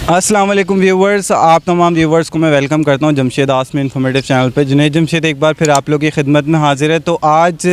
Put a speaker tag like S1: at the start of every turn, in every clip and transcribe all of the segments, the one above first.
S1: अस्सलाम वालेकुम व्यूवर्स, आप तमाम व्यूवर्स को मैं वेलकम करता हूं जमशेद आसमी इन्फॉर्मेटिव चैनल पे। जुनैद जमशेद एक बार फिर आप लोग की खिदमत में हाजिर है। तो आज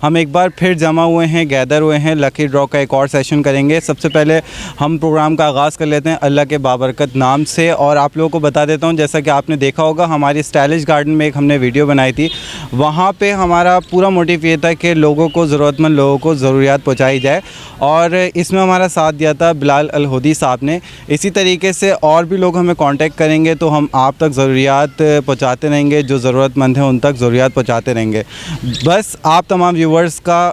S1: हम एक बार फिर जमा हुए हैं, गैदर हुए हैं, लकी ड्रॉ का एक और सेशन करेंगे। सबसे पहले हम प्रोग्राम का आगाज़ कर लेते हैं अल्लाह के बाबरकत नाम से। और आप लोगों को बता देता हूँ, जैसा कि आपने देखा होगा हमारी स्टाइलिश गार्डन में एक हमने वीडियो बनाई थी, वहाँ पर हमारा पूरा मोटिव ये था कि लोगों को, ज़रूरतमंद लोगों को ज़रूरियात पहुँचाई जाए। और इसमें हमारा साथ दिया था बिलाल अल हुदी साहब ने। इसी तरीके से और भी लोग हमें कांटेक्ट करेंगे तो हम आप तक ज़रूरियात पहुंचाते रहेंगे, जो ज़रूरतमंद हैं उन तक ज़रूरियात पहुंचाते रहेंगे। बस आप तमाम व्यूवर्स का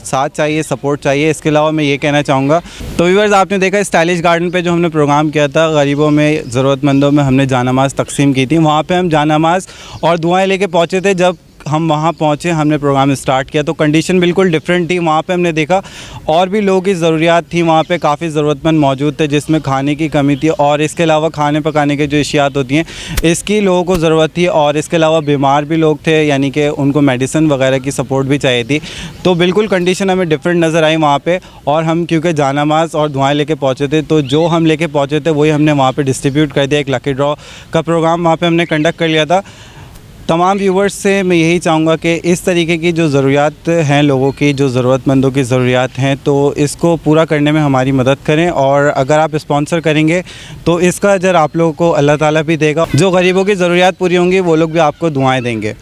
S1: साथ चाहिए, सपोर्ट चाहिए। इसके अलावा मैं ये कहना चाहूँगा, तो व्यूवर्स आपने देखा स्टाइलिश गार्डन पे जो हमने प्रोग्राम किया था, गरीबों में, ज़रूरतमंदों में हमने जानमाज़ तकसीम की थी। वहाँ पर हम जानमाज़ और दुआएँ लेके पहुँचे थे। जब हम वहाँ पहुँचे, हमने प्रोग्राम स्टार्ट किया तो कंडीशन बिल्कुल डिफरेंट थी। वहाँ पे हमने देखा और भी लोगों की ज़रूरियात थी, वहाँ पे काफ़ी ज़रूरतमंद मौजूद थे जिसमें खाने की कमी थी। और इसके अलावा खाने पकाने के जो अशियात होती हैं, इसकी लोगों को ज़रूरत थी। और इसके अलावा बीमार भी लोग थे, यानी कि उनको मेडिसिन वगैरह की सपोर्ट भी चाहिए थी। तो बिल्कुल कंडीशन हमें डिफरेंट नज़र आई वहाँ पर। और हम क्योंकि जानमाज़ और दुआएँ लेके पहुँचे थे, तो जो हम लेके पहुँचे थे वही हमने वहाँ पर डिस्ट्रीब्यूट कर दिया। एक लकी ड्रॉ का प्रोग्राम वहाँ पर हमने कंडक्ट कर लिया था। तमाम व्यूवर्स से मैं यही चाहूँगा कि इस तरीके की जो ज़रूरियात हैं लोगों की, जो ज़रूरतमंदों की ज़रूरियात हैं, तो इसको पूरा करने में हमारी मदद करें। और अगर आप स्पॉन्सर करेंगे तो इसका अजर आप लोगों को अल्लाह ताला भी देगा। जो गरीबों की ज़रूरियात पूरी होंगी वो लोग भी आपको दुआएं देंगे।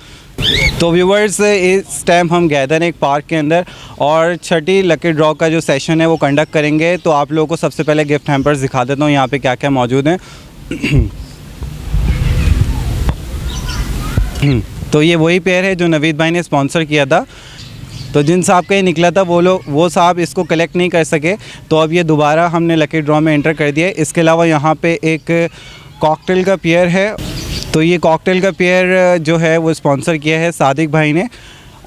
S1: तो व्यूवर्स, इस टाइम हम गैदर हैं एक पार्क के अंदर और छठी लकी ड्रॉ का जो सेशन है वो कंडक्ट करेंगे। तो आप लोगों को सबसे पहले गिफ्ट हैम्पर्स दिखा देता हूँ यहाँ पर क्या क्या मौजूद हैं। तो ये वही पेयर है जो नवीद भाई ने स्पॉन्सर किया था। तो जिन साहब का ये निकला था वो साहब इसको कलेक्ट नहीं कर सके, तो अब ये दोबारा हमने लकी ड्रॉ में एंटर कर दिया है। इसके अलावा यहाँ पे एक कॉकटेल का पेयर है। तो ये कॉकटेल का पेयर जो है वो स्पॉन्सर किया है सादिक भाई ने।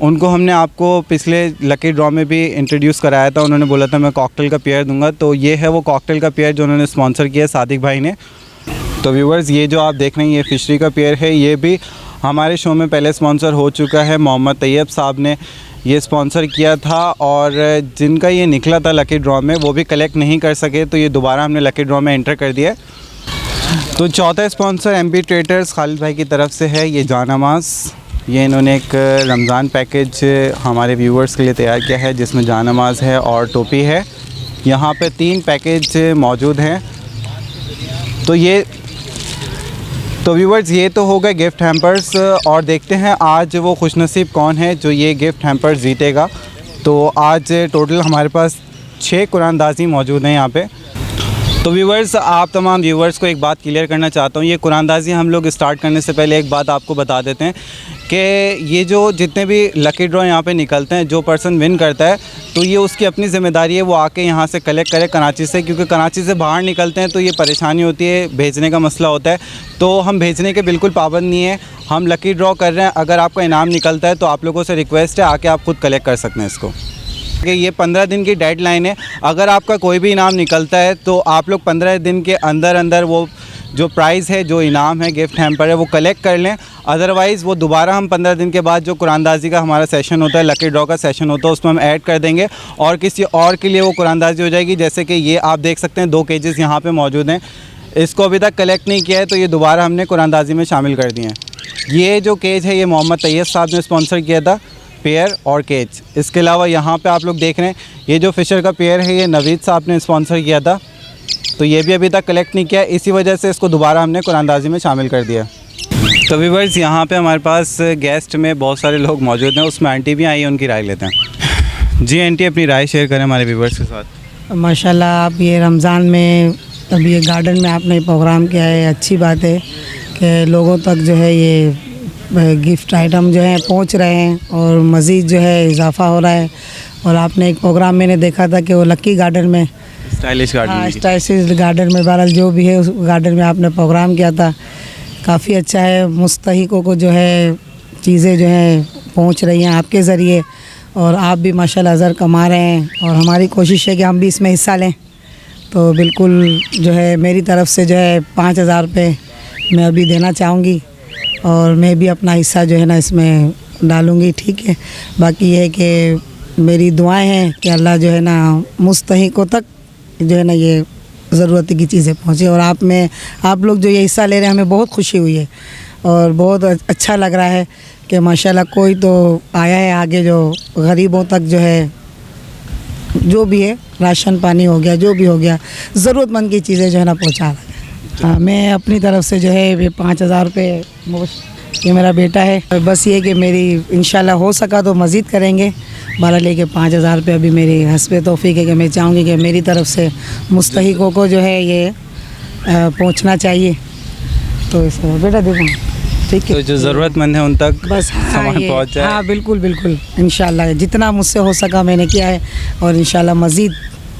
S1: उनको हमने आपको पिछले लकी ड्रॉ में भी इंट्रोड्यूस कराया था, उन्होंने बोला था मैं कॉकटेल का पेयर दूंगा। तो ये है वो कॉकटेल का पेयर जो उन्होंने स्पॉन्सर किया है सादिक भाई ने। तो व्यूवर्स, ये जो आप देख रहे हैं ये फिशरी का पेयर है। ये भी हमारे शो में पहले स्पॉन्सर हो चुका है। मोहम्मद तैयब साहब ने ये स्पॉन्सर किया था और जिनका ये निकला था लकी ड्रॉ में वो भी कलेक्ट नहीं कर सके, तो ये दोबारा हमने लकी ड्रॉ में एंटर कर दिया। तो चौथा स्पॉन्सर एमबी ट्रेडर्स खालिद भाई की तरफ से है। ये जानमाज़, ये इन्होंने एक रमज़ान पैकेज हमारे व्यूवर्स के लिए तैयार किया है जिसमें जानमाज़ है और टोपी है। यहाँ पे 3 पैकेज मौजूद हैं। तो व्यूवर्स, ये तो हो गए गिफ्ट हैम्पर्स। और देखते हैं आज वो खुशनसीब कौन है जो ये गिफ्ट हैम्पर्स जीतेगा। तो आज टोटल हमारे पास 6 कुरानदाजी मौजूद हैं यहाँ पे। तो व्यूवर्स, आप तमाम व्यूवर्स को एक बात क्लियर करना चाहता हूँ, ये कुरानदाजी हम लोग स्टार्ट करने से पहले एक बात आपको बता देते हैं कि ये जो जितने भी लकी ड्रॉ यहाँ पे निकलते हैं, जो पर्सन विन करता है तो ये उसकी अपनी ज़िम्मेदारी है, वो आके यहाँ से कलेक्ट करे कराची से। क्योंकि कराची से बाहर निकलते हैं तो ये परेशानी होती है, भेजने का मसला होता है। तो हम भेजने के बिल्कुल पाबंद नहीं है, हम लकी ड्रॉ कर रहे हैं। अगर आपका इनाम निकलता है तो आप लोगों से रिक्वेस्ट है आके आप खुद कलेक्ट कर सकते हैं इसको। कि ये 15 दिन की डेडलाइन है। अगर आपका कोई भी इनाम निकलता है तो आप लोग 15 दिन के अंदर अंदर वो जो प्राइज़ है, जो इनाम है, गिफ्ट हैम्पर है, वो कलेक्ट कर लें। अदरवाइज़ वो दोबारा हम 15 दिन के बाद जो कुरानदाजी का हमारा सेशन होता है, लकी ड्रॉ का सेशन होता है, उसमें हम ऐड कर देंगे और किसी और के लिए वो कुरानदाजी हो जाएगी। जैसे कि ये आप देख सकते हैं 2 केजेस यहाँ पे मौजूद हैं, इसको अभी तक कलेक्ट नहीं किया है तो ये दोबारा हमने कुरानदाजी में शामिल कर दिए हैं। ये जो केज है ये मोहम्मद तैयब साहब ने स्पॉन्सर किया था, पेयर और केज। इसके अलावा यहाँ पे आप लोग देख रहे हैं ये जो फ़िशर का पेयर है ये नवीद साहब ने स्पॉन्सर किया था, तो ये भी अभी तक कलेक्ट नहीं किया, इसी वजह से इसको दोबारा हमने कुरानदाजी में शामिल कर दिया। तो व्यूअर्स, यहाँ पे हमारे पास गेस्ट में बहुत सारे लोग मौजूद हैं, उसमें आंटी भी आई है, उनकी राय लेते हैं। जी आंटी, अपनी राय शेयर करें हमारे व्यूअर्स के साथ।
S2: माशाल्लाह, आप ये रमज़ान में अभी ये गार्डन में आपने प्रोग्राम किया है, अच्छी बात है कि लोगों तक जो है ये गिफ्ट आइटम जो है पहुंच रहे हैं और मज़ीद जो है इजाफ़ा हो रहा है। और आपने एक प्रोग्राम मैंने देखा था कि वो लकी गार्डन में,
S1: स्टाइलिश गार्डन,
S2: हाँ स्टाइलिश गार्डन में, बहरहाल जो भी है उस गार्डन में आपने प्रोग्राम किया था, काफ़ी अच्छा है। मुस्तहिकों को जो है चीज़ें जो हैं पहुंच रही हैं आपके ज़रिए और आप भी माशाल्लाह अज़र कमा रहे हैं और हमारी कोशिश है कि हम भी इसमें हिस्सा लें। तो बिल्कुल जो है मेरी तरफ़ से जो है 5000 रुपये मैं अभी देना चाहूँगी और मैं भी अपना हिस्सा जो है ना इसमें डालूँगी, ठीक है। बाकी ये है कि मेरी दुआएं हैं कि अल्लाह जो है ना मुस्तहिकों तक जो है ना ये ज़रूरत की चीज़ें पहुँचे। और आप लोग जो ये हिस्सा ले रहे हैं, हमें बहुत खुशी हुई है और बहुत अच्छा लग रहा है कि माशाल्लाह कोई तो आया है आगे जो गरीबों तक जो है, जो भी है राशन पानी हो गया, जो भी हो गया, ज़रूरतमंद की चीज़ें जो है ना पहुँचा रहा है। मैं अपनी तरफ से जो है ये 5,000 रुपये, ये मेरा बेटा है, बस ये कि मेरी इंशाल्लाह हो सका तो मज़ीद करेंगे। 12 लेके 5,000 रुपये अभी मेरी हस्बे तौफीक है कि मैं चाहूँगी कि मेरी तरफ से मुस्तहिकों को जो है ये पहुँचना चाहिए। तो इस बेटा देखो, ठीक है,
S1: तो जो ज़रूरतमंद है उन तक
S2: बस
S1: सामान पहुँच जाए।
S2: हाँ बिल्कुल बिल्कुल, इंशाल्लाह जितना मुझसे हो सका मैंने किया है और इंशाल्लाह मज़ीद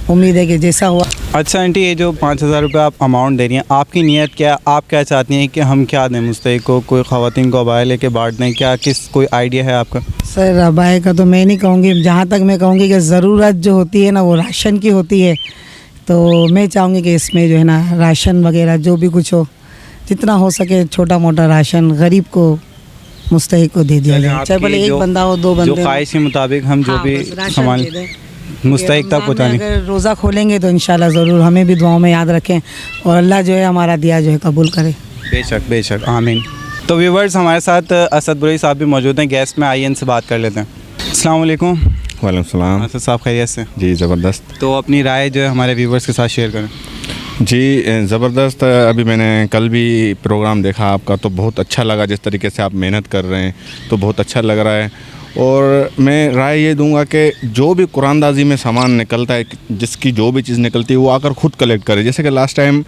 S2: उम्मीद है कि जैसा हुआ।
S1: अच्छा आंटी, ये जो 5,000 रुपये आप अमाउंट दे रही हैं, आपकी नीयत क्या है? आप क्या चाहती हैं कि हम क्या दें मुस्तहिक को? कोई ख़वातीन को अबाया लेके बांट दें क्या? कोई आइडिया है आपका?
S2: सर अबाया का तो मैं नहीं कहूँगी, जहाँ तक मैं कहूँगी कि ज़रूरत जो होती है ना वो राशन की होती है। तो मैं चाहूँगी कि इसमें जो है ना राशन वगैरह जो भी कुछ हो, जितना हो सके छोटा मोटा राशन गरीब को मुस्तहिक को दे दिया जाए, चाहे भले एक बंदा हो, 2 बंदे
S1: जो ख्वाहिश के मुताबिक हम जो भी सामान मुस्तहिक तक पहुँचाने।
S2: अगर रोज़ा खोलेंगे तो इंशाल्लाह ज़रूर हमें भी दुआओं में याद रखें और अल्लाह जो है हमारा दिया जो है कबूल करे।
S1: बेशक बेशक, आमीन। तो व्यूवर्स, हमारे साथ असद बुरई साहब भी मौजूद हैं, गेस्ट में, आइए इनसे बात कर लेते हैं। अस्सलाम वालेकुम।
S3: वालेकुम सलाम।
S1: असद साहब खैरियत से?
S3: जी ज़बरदस्त।
S1: तो अपनी राय जो है हमारे व्यूवर्स के साथ शेयर करें।
S3: जी ज़बरदस्त। अभी मैंने कल भी प्रोग्राम देखा आपका, तो बहुत अच्छा लगा जिस तरीके से आप मेहनत कर रहे हैं, तो बहुत अच्छा लग रहा है। और मैं राय ये दूंगा कि जो भी कुरानदाजी में सामान निकलता है, जिसकी जो भी चीज़ निकलती है, वो आकर ख़ुद कलेक्ट करे। जैसे कि लास्ट टाइम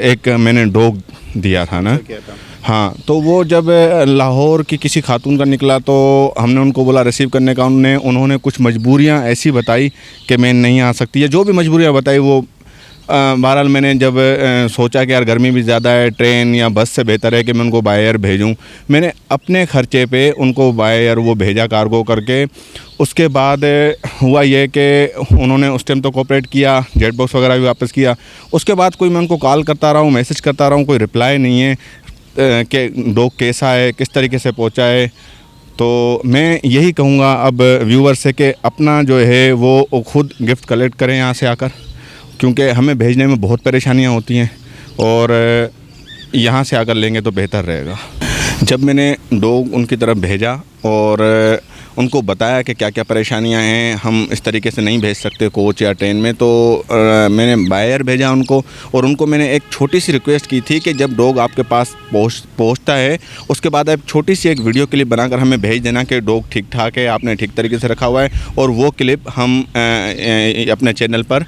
S3: एक मैंने डॉग दिया था ना, हाँ, तो वो जब लाहौर की किसी खातून का निकला तो हमने उनको बोला रिसीव करने का, उन्होंने कुछ मजबूरियाँ ऐसी बताई कि मैं नहीं आ सकती, या जो भी मजबूरियाँ बताई वो बहरहाल मैंने जब सोचा कि यार गर्मी भी ज़्यादा है, ट्रेन या बस से बेहतर है कि मैं उनको बाय एयर भेजूँ। मैंने अपने ख़र्चे पे उनको बाय एयर वो भेजा कार्गो करके। उसके बाद हुआ ये कि उन्होंने उस टाइम तो कोऑपरेट किया, जेट बॉक्स वगैरह भी वापस किया। उसके बाद कोई मैं उनको कॉल करता रहा हूँ, मैसेज करता रहा हूँ, कोई रिप्लाई नहीं है कि डॉग कैसा है, किस तरीके से पहुँचा है। तो मैं यही कहूँगा अब व्यूवर से कि अपना जो है वो खुद गिफ्ट कलेक्ट करें यहाँ से आकर, क्योंकि हमें भेजने में बहुत परेशानियाँ होती हैं और यहाँ से आकर लेंगे तो बेहतर रहेगा। जब मैंने डॉग उनकी तरफ भेजा और उनको बताया कि क्या क्या परेशानियां हैं, हम इस तरीके से नहीं भेज सकते कोच या ट्रेन में, तो मैंने बायर भेजा उनको। और उनको मैंने एक छोटी सी रिक्वेस्ट की थी कि जब डॉग आपके पास पहुंचता है, उसके बाद आप छोटी सी एक वीडियो क्लिप बनाकर हमें भेज देना कि डॉग ठीक ठाक है, आपने ठीक तरीके से रखा हुआ है, और वो क्लिप हम अपने चैनल पर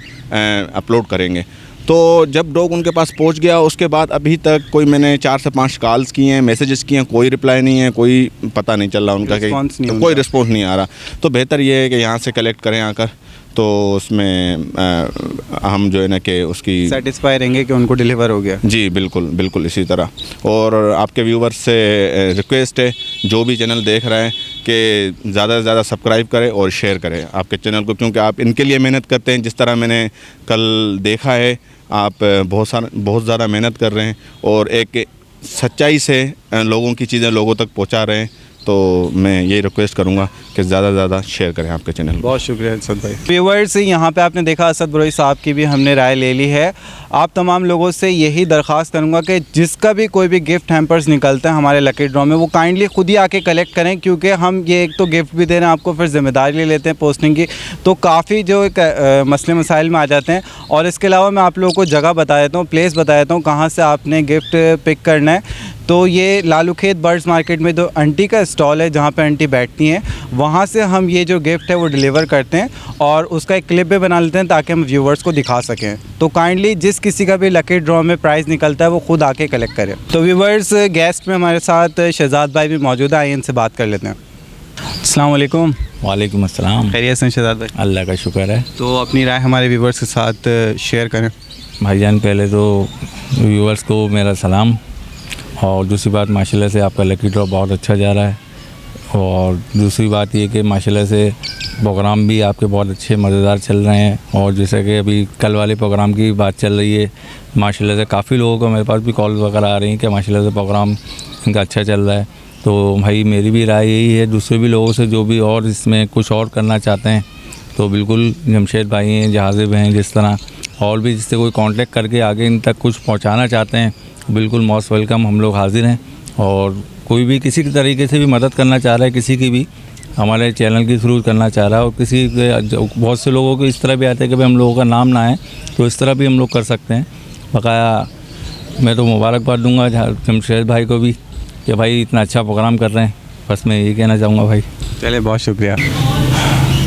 S3: अपलोड करेंगे। तो जब डॉग उनके पास पहुंच गया, उसके बाद अभी तक कोई मैंने 4 से 5 कॉल्स किए हैं, मैसेजेस किए हैं, कोई रिप्लाई नहीं है, कोई पता नहीं चल रहा उनका, कि कोई रिस्पॉन्स नहीं आ रहा। तो बेहतर ये है कि यहाँ से कलेक्ट करें आकर, तो उसमें हम जो है ना कि उसकी
S1: सेटिस्फाई रहेंगे कि उनको डिलीवर हो गया।
S3: जी बिल्कुल बिल्कुल इसी तरह। और आपके व्यूवर्स से रिक्वेस्ट है, जो भी चैनल देख रहे हैं, कि ज़्यादा से ज़्यादा सब्सक्राइब करें और शेयर करें आपके चैनल को, क्योंकि आप इनके लिए मेहनत करते हैं। जिस तरह मैंने कल देखा है, आप बहुत ज़्यादा मेहनत कर रहे हैं और एक सच्चाई से लोगों की चीज़ें लोगों तक पहुंचा रहे हैं। तो मैं ये रिक्वेस्ट करूंगा कि ज़्यादा से ज़्यादा शेयर करें आपके चैनल।
S1: बहुत शुक्रिया असद भाई। व्यूअर्स, यहाँ पे आपने देखा असद बुरई साहब की भी हमने राय ले ली है। आप तमाम लोगों से यही दरख्वास्त करूँगा कि जिसका भी कोई भी गिफ्ट हैम्पर्स निकलता है हमारे लकी ड्रॉ में, वो काइंडली खुद ही आके कलेक्ट करें, क्योंकि हम ये एक तो गिफ्ट भी दे रहे हैं आपको, फिर ज़िम्मेदारी ले लेते हैं पोस्टिंग की, तो काफ़ी जो एक मसले मसाइल में आ जाते हैं। और इसके अलावा मैं आप लोगों को जगह बता देता हूँ, प्लेस बता देता हूँ कहाँ से आपने गिफ्ट पिक करना है। तो ये लालूखेत बर्ड्स मार्केट में जो आंटी का स्टॉल है, जहाँ पे आंटी बैठती हैं, वहाँ से हम ये जो गिफ्ट है वो डिलीवर करते हैं और उसका एक क्लिप भी बना लेते हैं ताकि हम व्यूवर्स को दिखा सकें। तो काइंडली जिस किसी का भी लकी ड्रॉ में प्राइज़ निकलता है वो खुद आके कलेक्ट करें। तो व्यूवर्स, गेस्ट में हमारे साथ शहजाद भाई भी मौजूद है, आइए इनसे बात कर लेते हैं। अस्सलाम वालेकुम।
S4: वालेकुम अस्सलाम।
S1: खैरियत से शहजाद भाई?
S4: अल्लाह का शुक्र है।
S1: तो अपनी राय हमारे व्यूवर्स के साथ शेयर करें।
S4: भाईजान, पहले तो व्यूवर्स को मेरा सलाम, और दूसरी बात माशाल्लाह से आपका लकी ड्रॉ बहुत अच्छा जा रहा है। और दूसरी बात ये कि माशाल्लाह से प्रोग्राम भी आपके बहुत अच्छे मज़ेदार चल रहे हैं। और जैसे कि अभी कल वाले प्रोग्राम की बात चल रही है, माशाल्लाह से काफ़ी लोगों को मेरे पास भी कॉल वगैरह आ रही हैं कि माशाल्लाह से प्रोग्राम इनका अच्छा चल रहा है। तो भाई मेरी भी राय यही है, दूसरे भी लोगों से जो भी और इसमें कुछ और करना चाहते हैं, तो बिल्कुल जमशेद भाई हैं, जहाज़िब हैं, जिस तरह और भी जिससे कोई कांटेक्ट करके आगे इन तक कुछ पहुंचाना चाहते हैं, बिल्कुल मोस्ट वेलकम, हम लोग हाजिर हैं। और कोई भी किसी तरीके से भी मदद करना चाह रहा है, किसी की भी हमारे चैनल के थ्रू करना चाह रहा है, और किसी बहुत से लोगों को इस तरह भी आते हैं कि भाई हम लोगों का नाम ना है, तो इस तरह भी हम लोग कर सकते हैं। बकाया मैं तो मुबारकबाद दूंगा जमशेद भाई को भी कि भाई इतना अच्छा प्रोग्राम कर रहे हैं। बस मैं यही कहना चाहूँगा भाई।
S1: चलिए, बहुत शुक्रिया।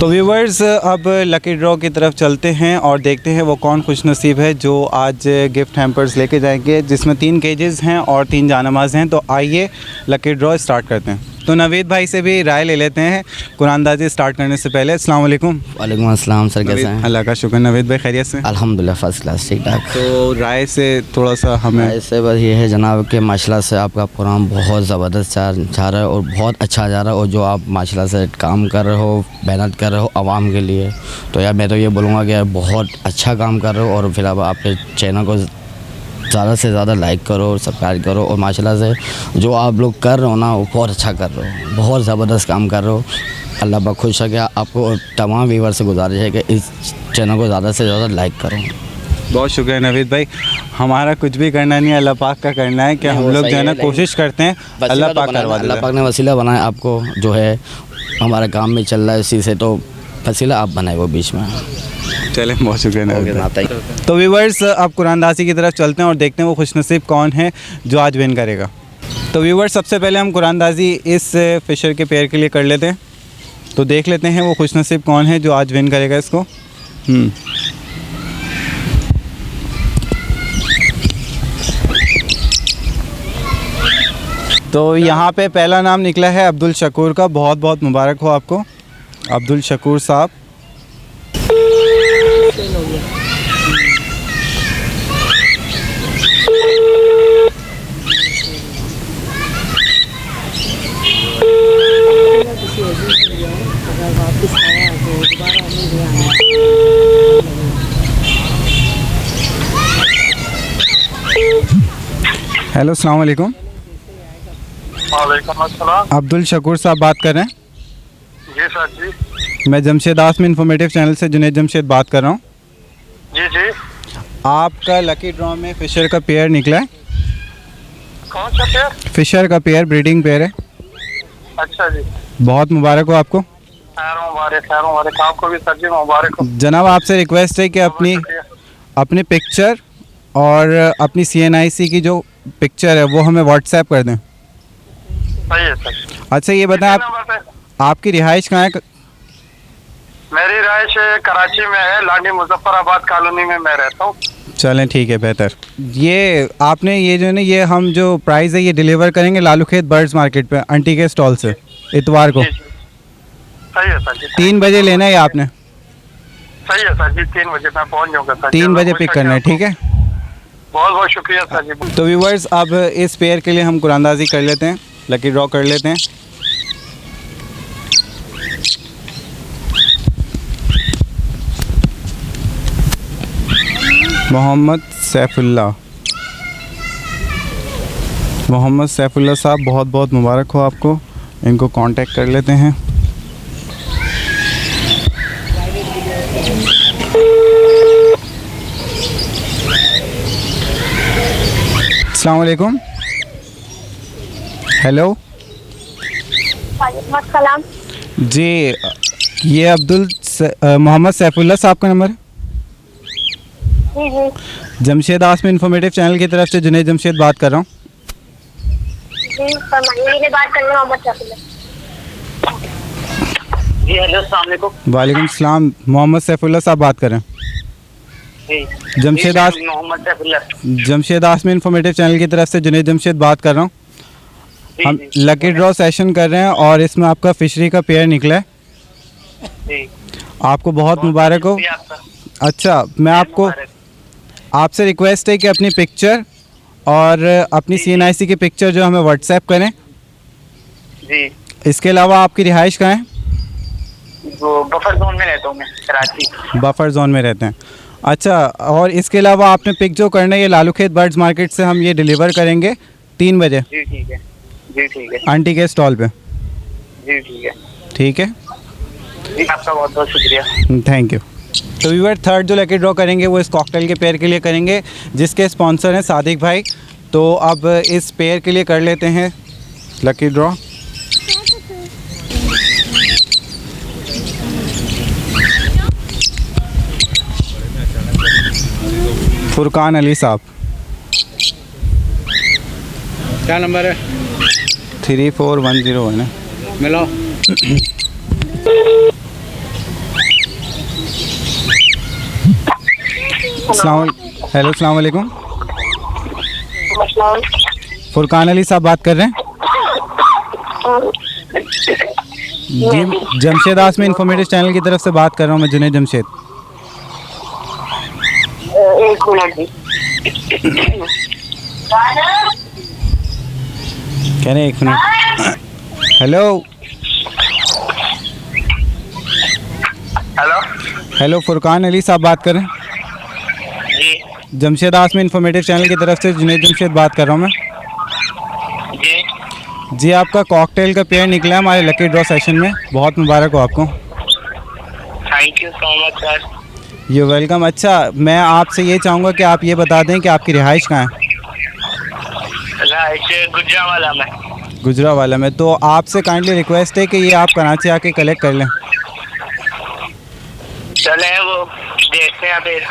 S1: तो व्यूवर्स, अब लकी ड्रॉ की तरफ चलते हैं और देखते हैं वो कौन खुशनसीब है जो आज गिफ्ट हैम्पर्स लेके जाएंगे, जिसमें 3 केजेस हैं और 3 जानमाज़ हैं। तो आइए लकी ड्रॉ स्टार्ट करते हैं। तो नवीद भाई से भी राय ले लेते हैं कुरानदाजी स्टार्ट करने से पहले। अस्सलाम वालेकुम।
S5: वालेकुम अस्सलाम सर, कैसे हैं?
S1: अल्लाह का शुक्र। नवीद भाई खैरियत से?
S5: अल्हम्दुलिल्लाह फर्स्ट क्लास, ठीक ठाक।
S1: तो राय से थोड़ा सा हमें
S5: ऐसे बस ये है जनाब कि माशाल्लाह से आपका प्रोग्राम बहुत ज़बरदस्त जा रहा है और बहुत अच्छा जा रहा है, और जो आप माशाल्लाह से काम कर रहे हो, मेहनत कर रहे हो आवाम के लिए, तो यार मैं तो ये बोलूँगा कि यार बहुत अच्छा काम कर रहे हो। और फिर अब आपके चैनल को ज़्यादा से ज़्यादा लाइक करो और सब्सक्राइब करो, और माशाल्लाह से जो आप लोग कर रहे हो ना वो बहुत अच्छा कर रहे हो, बहुत ज़बरदस्त काम कर रहे हो। अल्लाह पाक खुश है। क्या आपको तमाम व्यूअर से गुजारिश है कि इस चैनल को ज़्यादा से ज़्यादा लाइक करो।
S1: बहुत शुक्रिया नवीद भाई। हमारा कुछ भी करना नहीं है, अल्लाह पाक का करना है कि हम लोग जो है ना कोशिश करते हैं, अल्लाह पाक करवा देता है।
S5: अल्लाह पाक ने वसीला बनाया आपको, जो है हमारा काम में चल रहा है इसी से, तो वसीला आप बनाए वो बीच में।
S1: चले, बहुत शुक्रिया नवीद भाई। तो व्यूवर्स, अब कुरानदासी की तरफ चलते हैं और देखते हैं वो खुशनसीब कौन है जो आज विन करेगा। तो व्यूवर्स, सबसे पहले हम कुरानदाजी इस फिशर के पेयर के लिए कर लेते हैं। तो देख लेते हैं वो खुशनसीब कौन है जो आज विन करेगा इसको। तो यहाँ पे पहला नाम निकला है अब्दुल शकूर का। बहुत बहुत मुबारक हो आपको अब्दुल शकूर साहब। हेलो, अस्सलाम वालेकुम।
S6: वालेकुम अस्सलाम।
S1: अब्दुल शकूर साहब बात कर रहे हैं?
S6: जी सर जी।
S1: मैं जमशेद आसमी इन्फॉर्मेटिव चैनल से जुनैद जमशेद बात कर रहा हूँ।
S6: जी जी।
S1: आपका लकी ड्रॉ में फिशर का पेयर निकला है।
S6: कौन सा पेयर?
S1: फिशर का पेयर, ब्रीडिंग पेयर है।
S6: अच्छा जी।
S1: बहुत मुबारक हो आपको।
S6: खैर मुबारक आपको भी सर जी, मुबारक हो।
S1: जनाब, आपसे रिक्वेस्ट है कि अपनी पिक्चर और अपनी CNIC की जो पिक्चर है वो हमें व्हाट्सएप कर दें।
S6: सही है सर।
S1: अच्छा, ये बताएं आपकी रिहाइश कहाँ है?
S6: मेरी रिहाइश कराची में है, लाडी मुजफ्फराबाद कॉलोनी में मैं रहता हूँ।
S1: चलें, ठीक है, बेहतर। ये आपने ये जो है ना, ये हम जो प्राइस है ये डिलीवर करेंगे लालूखेत बर्ड्स मार्केट पे आंटी के स्टॉल से इतवार को।
S6: सही है सर जी।
S1: 3 बजे लेना है आपने।
S6: सही है सर जी, 3 बजे मैं पहुँच जाऊँगा सर।
S1: 3 बजे पिक करना है, ठीक है?
S6: बहुत बहुत शुक्रिया सर जी।
S1: तो व्यूवर्स, अब इस पेयर के लिए हम कुरानदाजी कर लेते हैं, लकी ड्रॉ कर लेते हैं। मोहम्मद सैफुल्लाह साहब, बहुत बहुत मुबारक हो आपको। इनको कांटेक्ट कर लेते हैं। अस्सलाम वालेकुम। हेलो
S7: वालेकुम अस्सलाम।
S1: जी, ये मोहम्मद सैफुल्लाह साहब का नंबर है?
S7: जी जी
S1: जमशेद आसमी इन्फॉर्मेटिव चैनल की तरफ से जुनैद जमशेद बात कर रहा हूँ।
S7: जी फरमाइए, बात कर रहे हैं मोहम्मद सैफुल्लाह।
S6: जी हेलो, अस्सलाम वालेकुम।
S1: वालेकुम सलाम। मोहम्मद सैफुल्लाह साहब बात कर रहे हैं?
S6: जी।
S1: मोहम्मद जमशेद आसमी इन्फॉर्मेटिव चैनल की तरफ से जुनैद जमशेद बात कर रहा हूँ। हम लकी ड्रॉ सेशन कर रहे हैं और इसमें आपका फिशरी का पेयर निकला है।
S6: जी।
S1: आपको बहुत मुबारक हो। अच्छा, मैं आपसे रिक्वेस्ट है कि अपनी पिक्चर और अपनी CNIC की पिक्चर जो हमें व्हाट्सएप करें।
S6: जी।
S1: इसके अलावा आपकी रिहाइश कहाँ है?
S6: वो बफर जोन में रहता हूँ मैं, कराची।
S1: बफर जोन में रहते हैं। अच्छा, और इसके अलावा आपने पिक जो करना है ये लालूखेत बर्ड्स मार्केट से हम ये डिलीवर करेंगे 3 बजे।
S6: जी ठीक है। जी ठीक है।
S1: आंटी के स्टॉल पे।
S6: जी ठीक है।
S1: ठीक है,
S6: जी आपका बहुत बहुत शुक्रिया।
S1: Thank you. तो व्यूअर थर्ड जो लकी ड्रॉ करेंगे वो इस कॉकटेल के पेयर के लिए करेंगे, जिसके स्पॉन्सर हैं सादिक भाई। तो अब इस पेयर के लिए कर लेते हैं लकी ड्रॉ। फुरकान अली साहब,
S8: क्या नंबर है?
S1: 34101 है।
S8: मिलो।
S1: हेलो, अस्सलाम वालेकुम। फुरकान अली साहब बात कर रहे हैं जी? जमशेद आसमी इंफॉर्मेटिव चैनल की तरफ से बात कर रहा हूँ मैं, जुनैद जमशेद।
S7: एक मिनट जी।
S1: कह रहे 1 minute. Hello
S6: hello
S1: hello, Furqan Ali साहब बात कर रहे हैं?
S6: जी
S1: जमशेद आसमी इंफॉर्मेटिव चैनल की तरफ से जुनैद जमशेद बात कर रहा हूँ मैं।
S6: जी
S1: जी, आपका कॉकटेल का पेयर निकला है हमारे लकी ड्रॉ सेशन में, बहुत मुबारक हो आपको।
S6: Thank you so much sir.
S1: You welcome. अच्छा, मैं आपसे ये चाहूँगा कि आप ये बता दें कि आपकी रिहाइश कहाँ है?
S6: गुजरावाला में।
S1: गुजरावाला में। तो आपसे काइंडली रिक्वेस्ट है कि ये आप कराची आके कलेक्ट कर लें।
S6: चले वो देखते हैं फिर।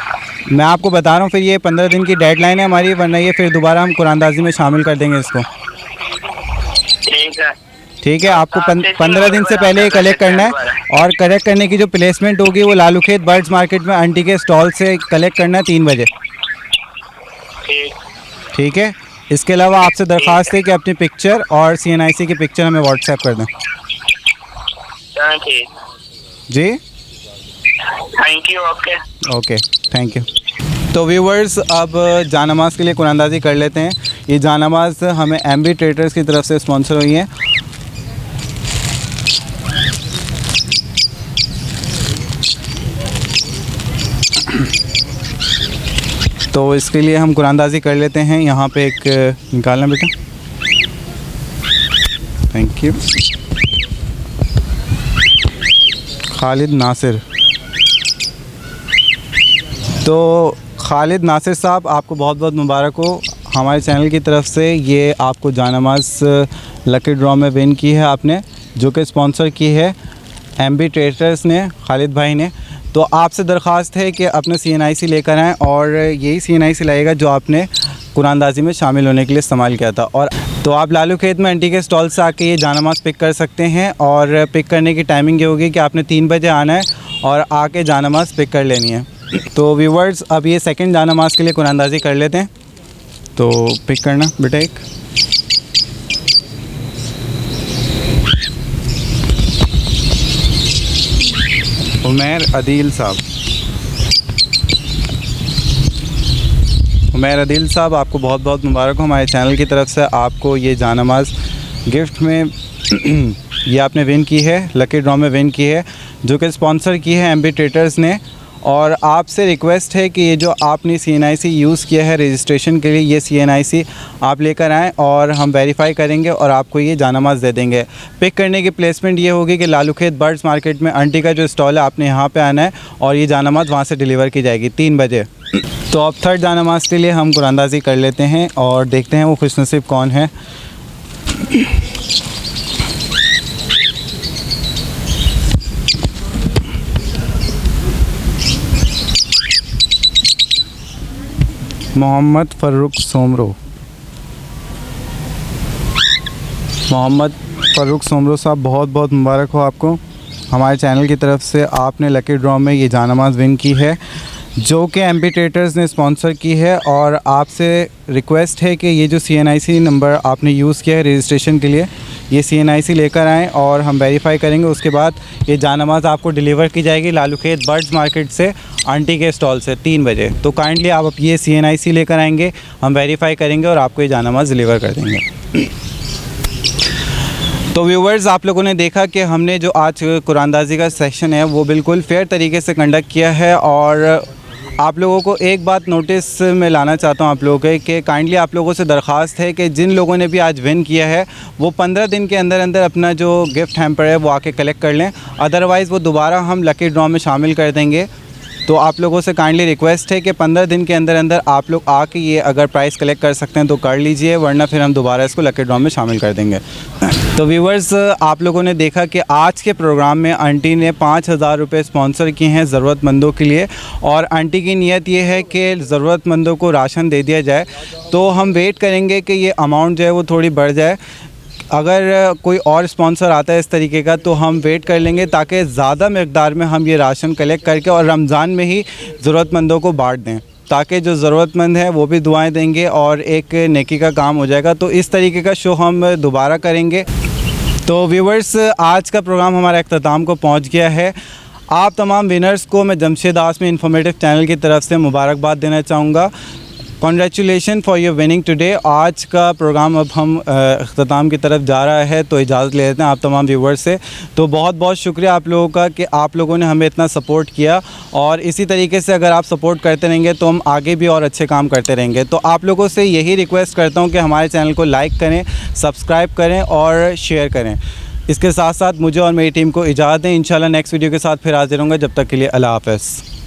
S1: मैं आपको बता रहा हूँ, फिर ये 15 दिन की डेडलाइन है हमारी, वरना ये फिर दोबारा हम कुरानदाजी में शामिल कर देंगे इसको।
S6: ठीक है।
S1: ठीक है, आपको 15 दिन से पहले ये कलेक्ट करना है, और कलेक्ट करने की जो प्लेसमेंट होगी वो लालू खेत बर्ड्स मार्केट में आंटी के स्टॉल से कलेक्ट करना है 3 बजे।
S6: ठीक।
S1: ठीक है, इसके अलावा आपसे दरख्वास्त है कि अपनी पिक्चर और CNIC की पिक्चर हमें व्हाट्सएप कर दें।
S6: ठीक।
S1: जी,
S6: thank you. Okay
S1: okay, thank you. तो व्यूवर्स, अब जानमाज के लिए कुरानदाजी कर लेते हैं। ये जानमाज हमें MB ट्रेडर्स की तरफ से स्पॉन्सर हुई हैं। तो इसके लिए हम कुरानदाजी कर लेते हैं। यहाँ पे एक निकालना बेटा, थैंक यू। खालिद नासिर। तो खालिद नासिर साहब, आपको बहुत बहुत मुबारक हो। हमारे चैनल की तरफ से ये आपको जानमाज लकी ड्रॉ में विन की है आपने, जो कि स्पॉन्सर की है MB ट्रेडर्स ने, खालिद भाई ने। तो आपसे दरख्वास्त है कि अपने CNIC लेकर आएँ, और यही CNIC लाएगा जो आपने कुरानदाजी में शामिल होने के लिए इस्तेमाल किया था। और तो आप लालू खेत में आंटी के स्टॉल से आके ये जानमाज पिक कर सकते हैं, और पिक करने की टाइमिंग ये होगी कि आपने 3 बजे आना है और आके जानमाज पिक कर लेनी है। तो व्यूवर्स, अब ये सेकंड जानमाज के लिए कुरानदाजी कर लेते हैं। तो पिक करना बेटा एक। उमैर अदील साहब। उमैर अदील साहब, आपको बहुत बहुत मुबारक हो। हमारे चैनल की तरफ से आपको ये जानमाज गिफ्ट में ये आपने विन की है, लकी ड्रॉ में विन की है, जो कि स्पॉन्सर की है MB ट्रेडर्स ने। और आपसे रिक्वेस्ट है कि ये जो आपने CNIC यूज़ किया है रजिस्ट्रेशन के लिए, ये CNIC आप लेकर आएँ और हम वेरीफाई करेंगे और आपको ये जानमाज दे देंगे। पिक करने की प्लेसमेंट ये होगी कि लालू खेत बर्ड्स मार्केट में आंटी का जो स्टॉल है, आपने यहाँ पे आना है और ये जानमाज वहाँ से डिलीवर की जाएगी 3 बजे। तो अब थर्ड जानमाज के लिए हम कुरानदाजी कर लेते हैं और देखते हैं वो खुशनसीब कौन है। मोहम्मद फ़र्रुख सोमरो। मोहम्मद फ़र्रुख सोमरो साहब, बहुत बहुत मुबारक हो आपको। हमारे चैनल की तरफ से आपने लकी ड्रॉ में ये जानमाज विन की है, जो कि MB ट्रेडर्स ने स्पॉन्सर की है। और आपसे रिक्वेस्ट है कि ये जो CNIC नंबर आपने यूज़ किया है रजिस्ट्रेशन के लिए, ये CNIC लेकर आएँ और हम वेरीफाई करेंगे। उसके बाद ये जानमाज आपको डिलीवर की जाएगी लालू खेत बर्ड्स मार्केट से आंटी के स्टॉल से 3 बजे। तो काइंडली आप ये CNIC लेकर आएंगे, हम वेरीफाई करेंगे और आपको ये जानमाज डिलीवर कर देंगे। तो व्यूवर्स, आप लोगों ने देखा कि हमने जो आज कुरानदाजी का सेशन है वो बिल्कुल फेयर तरीके से कंडक्ट किया है। और आप लोगों को एक बात नोटिस में लाना चाहता हूँ आप लोगों के, कि काइंडली आप लोगों से दरख्वास्त है कि जिन लोगों ने भी आज विन किया है वो 15 दिन के अंदर अंदर अपना जो गिफ्ट हैम्पर है वो आके कलेक्ट कर लें, अदरवाइज़ वो दोबारा हम लकी ड्रॉ में शामिल कर देंगे। तो आप लोगों से काइंडली रिक्वेस्ट है कि 15 दिन के अंदर अंदर आप लोग आके ये अगर प्राइस कलेक्ट कर सकते हैं तो कर लीजिए, वरना फिर हम दोबारा इसको लकी ड्रॉ में शामिल कर देंगे। तो व्यूवर्स, आप लोगों ने देखा कि आज के प्रोग्राम में आंटी ने 5,000 रुपये स्पॉन्सर किए हैं ज़रूरतमंदों के लिए, और आंटी की नीयत ये है कि ज़रूरतमंदों को राशन दे दिया जाए। तो हम वेट करेंगे कि ये अमाउंट जो है वो थोड़ी बढ़ जाए। अगर कोई और स्पॉन्सर आता है इस तरीके का तो हम वेट कर लेंगे, ताकि ज़्यादा मकदार में हम ये राशन कलेक्ट करके और रमज़ान में ही ज़रूरतमंदों को बांट दें, ताकि जो ज़रूरतमंद है वो भी दुआएं देंगे और एक नेकी का काम हो जाएगा। तो इस तरीके का शो हम दोबारा करेंगे। तो व्यूवर्स, आज का प्रोग्राम हमारा अख्ताम को पहुंच गया है। आप तमाम विनर्स को मैं जमशेद आसमी इन्फॉर्मेटिव चैनल की तरफ से मुबारकबाद देना चाहूँगा। Congratulation for your winning today. आज का प्रोग्राम अब हम अख्ताम की तरफ जा रहा है, तो इजाज़त ले लेते हैं आप तमाम व्यूवर्स से। तो बहुत बहुत शुक्रिया आप लोगों का कि आप लोगों ने हमें इतना सपोर्ट किया, और इसी तरीके से अगर आप सपोर्ट करते रहेंगे तो हम आगे भी और अच्छे काम करते रहेंगे। तो आप लोगों से यही रिक्वेस्ट करता हूँ कि हमारे चैनल को लाइक करें, सब्सक्राइब करें और शेयर करें। इसके साथ साथ मुझे और मेरी टीम को इजाज़त दें। इंशाल्लाह नेक्स्ट वीडियो के साथ फिर हाजिर होंगे। जब तक के लिए अल्लाह हाफ़िज़।